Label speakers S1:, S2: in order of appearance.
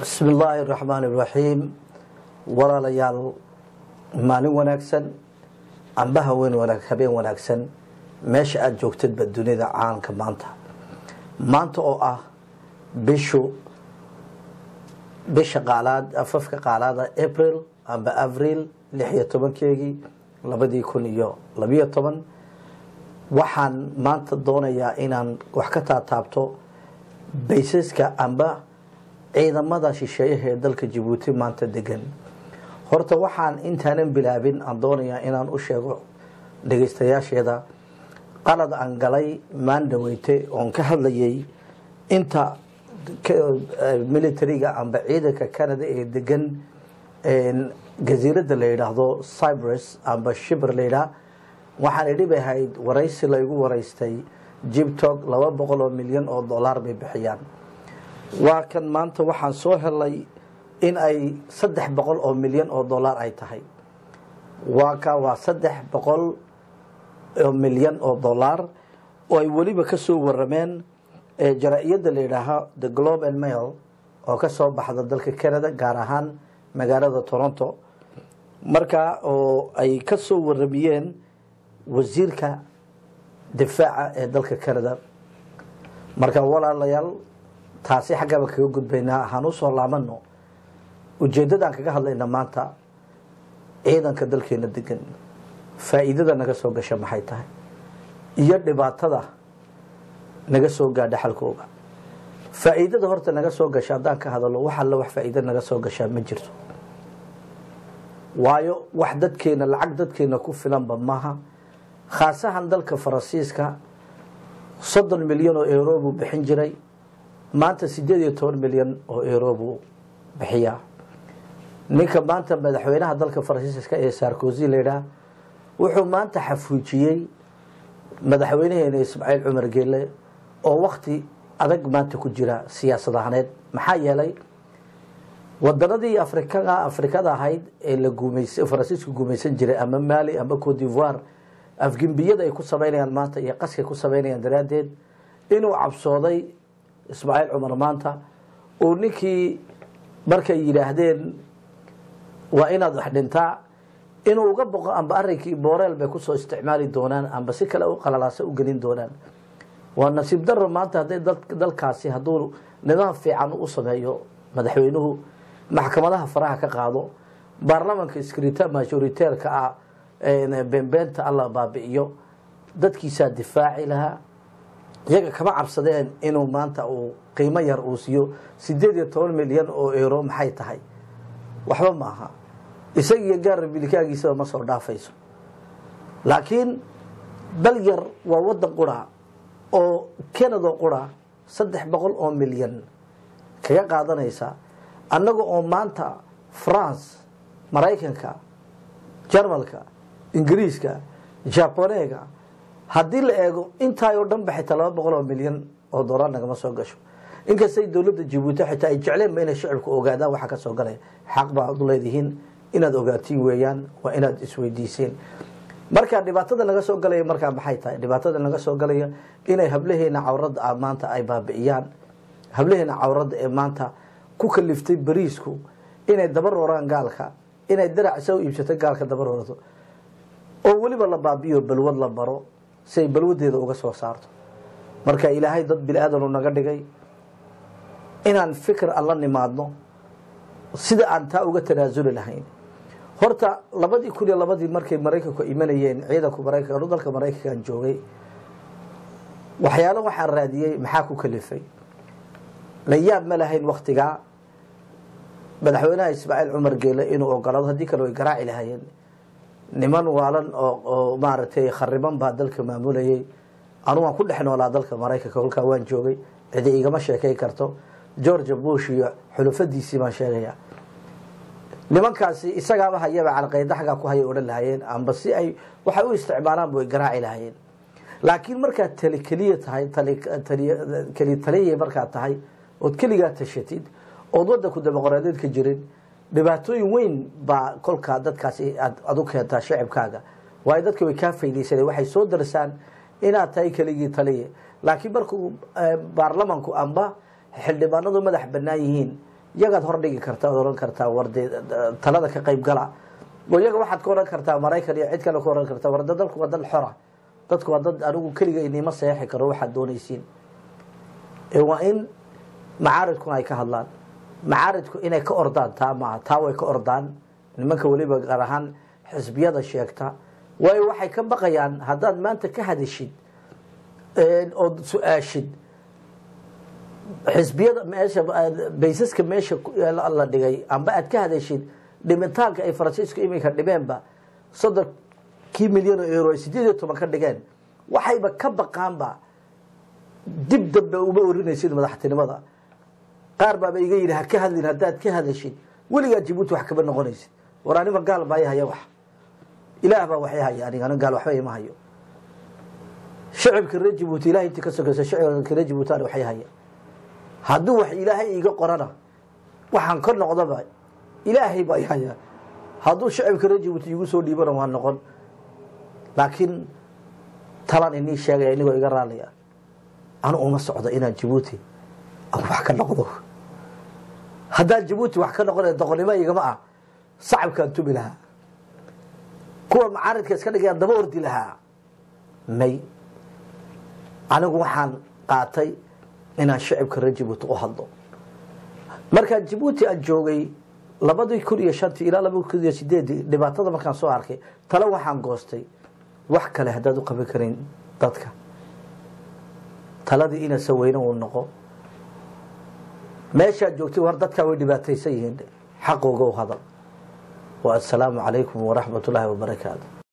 S1: بسم الله الرحمن الرحيم ولا ليال مالين وناكسن عنبها وين هبين وناكسن ماشي أجوكتد بالدنيا دا عان كمانتا مانتا أو بيشو قالاد أففك قالاد أبريل أبا أفريل لحية طبان كيجي لبدي يكون يو لبية طبان waxaan maanta doonayaa inaan wax ka taabto baysaska amba ciidamada shisheeyaha ee dalka Djibouti maanta degan horta waxaan intaanan bilaabin aan doonayaa inaan u sheego dhageystayaasheeda qalad aan galay maandaweyte oo ka hadlayay inta militariga amba ciidanka Canada ee degan jasiiradda la yiraahdo Cyprus amba Shibr la yiraahdo waxaan idhibahayd waraysi la igu waraystay Jibtok 200 milyan oo dollar bay bixiyaan waa kan maanta waxaan soo helay in ay 300 oo milyan oo dollar ay tahay waa 300 oo milyan oo dollar oo ay waliba ka soo warameen jaraa'idda la yiraahdo The Globe and Mail oo ka soo baxda dalka Canada gaar ahaan magaalada Toronto marka oo ay ka soo waramiyeen wasiirka difaaca ee dalka Canada marka walaalayaal taasi xagaba kaga gudbaynaa ahaan u soo laamano ujeedada kaga hadlayna maanta ciidanka dalkeena degan faa'iidada naga soo gashay maxay tahay iyo dhibaatada naga soo gaadhay xalkooga faa'iidada horta naga soo gashay hadaan ka hadalo waxa la wax faa'iido naga soo gashay ma jirto waayo wax dadkeena lacag dadkeena ku filan ba maaha خاصة dalka Faransiiska 30 milyan oo euro buu bixin jiray maanta 18 milyan oo euro buu bixiyaa ninka maanta madaxweynaha dalka Faransiiska ee Sarkozy leeyahay wuxuu maanta xafuujiyay madaxweynaha Ismaaciil Cumar Geele oo waqti adag maanta ku jira siyaasadahaneed maxaa yeelay wadanadii Afrikada ahayd ee la guumeysay Faransiisku guumeysan jiray ama Mali ama Cote d'Ivoire afgambiyada ay ku sameeyaan maanta iyo qaska ku sameeyaan daraadeed inuu cabsooday Ismaaciil Cumar maanta oo ninkii markay yiraahdeen waa inaad wax dhintaa inuu uga boqo amba arrinkii Borel bay ku soo isticmaali doonaan amba si kale u qalalaasa u gelin doonaan waa nasiib darro maanta haday dalkaasi haduu nidaam fiican u sameeyo madaxweynuhu maxkamadaha faraha ka qaado baarlamaanka iskriita majoriteerka ah beenbeenta Allah baabi'iyo dadkiisa difaaci laha iyaga kama cabsadeen inuu maanta uu qiimo yar uu siiyo 18 milyan oo euro maxay tahay waxba ma aha isaga gaar bilkaagiisa ma soo dhaafayso laakiin dal yar waa wadan qura oo Canada qura 300 oo milyan kaga qaadanaysa annaga oo maanta France Mareykanka Jarmalka Ingiriiska Japaneega hadii la eego intaay oo dhan baxay 200 milyan oo dollar naga soo gasho inkastay dawladda Djibouti xitaa ay jecleen inay shacabku ogaadaan waxa ka soo galay xaq baa u leeyihiin inaad ogaatiin weeyaan waa inaad isweydiiseen marka dhibaatada naga soo galay marka maxay tahay dhibaatada naga soo galay inay hablaheena cawrada maanta ay baabi'iyaan hablaheena cawrada ee maanta ku kaliftay bariisku inay dabar rooraan gaalka inay dirac soo iibsato gaalka dabar roorado oo waliba la baabiyo balwad la baro say balwadeeda uga soo saarto marka ilaahay dad bilaadan uu naga dhigay inaan fikir alla nimaadno sida aan taa uga tanaasuli lahayn horta 2002 markay Mareykanku imanayeen ciidanka Mareykanka dalka Mareykanka joogay waxyaalo waxaan raadiyay maxaa ku kalifay la yaab ma lahayn waqtiga madaxweynaha Ismaaciil Cumar Geele inuu ogolaado hadii kale way garaaci lahaayeen niman waalan oo maartay khariban ba dalka maamulayay anu waan ku dhexnoolaa dalka Mareykanka halka waan joogay cid igama sheekay karto George Bush iyo xulufadiisii ma sheegaya nimankaasi isagaaba hayaba calqayda xaga ku hay oran lahaayeen amba si ay waxa u isticmaalaan way garaaci lahaayeen laakiin marka talikaliye tahay taliye marka tahay oo kaliya tashatid oo wadda ku dimuqraadiyad ka jirin dhibaatooyin weyn ba kolka dadkaasi aad u keenta shacabkaaga way dadka way ka faa'iideysan waxay soo darsaan inaad tahay kaligii taliye laakiin markuu baarlamaanku amba xildhibaanadu madax banaan yihiin yagaad hordhigi kartaa ood oran kartaa warde talada ka qayb gala oo iyaga waxaad ka oran kartaa Mareykan iyo cid kale ka oran kartaa warda dalku waa dal xora dadku waa dad anigu kaliya inima saxi karo waxaad doonaysiin waa in macaaridku ay ka hadlaan macaaridku inay ka ordaan taa way ka ordaan nimanka waliba gaar ahaan xisbiyada sheegta way waxay ka baqayaan hadaad maanta ka hadashid oo su'aashid xisbiyada meesha baysaska meesha la dhigay amba aad ka hadashid dhimitaanka ay Faransiisku iminka dhibeenba 3 milyan oo euro 18 ka dhigeen waxayba ka baqaanba dib dambe uma orinaysid madaxtinimada qaar baa iga yiri ha ka hadlin hadaad ka hadashid waliga Djibouti wax ka noqonaysid waraanima gaal baa yahay wax ilaah baa waxay hayaan aniga gaal waxba ima hayo shacabka reer Djibouti ilaahay inta ka sokaysa shacabka reer Djibouti waxay hayaan hadduu wax ilaahay iga qorana waxaan ka noqdaba ilaahay baa yahay hadduu shacabka reer Djibouti igu soo dhiibana waan noqon laakiin talan inii sheegay inagoo iga raaliya أنا أم السعودة إنا جيبوتي أو وحكي نقضه هذا جيبوتي وحكي نقضه دقني ما يا جماعة صعب كان تبي لها كل معارض كاس كان جاي دمور دي لها مي أنا وحن قاطي إن الشعب كان جيبوتي وحضه مركز جيبوتي الجوجي لبده يكون يشتي إلى لبده يكون يشديد دبعت هذا مكان صاركي تلو حن قاستي وحكي له هذا قبل كرين ضدك taladii ina saweyno uu noqo meesha joogtay war dadka way dhibaataysan yihiin xaqooga u hadal wa assalaamu alaykum wa rahmatullahi wa barakaatuh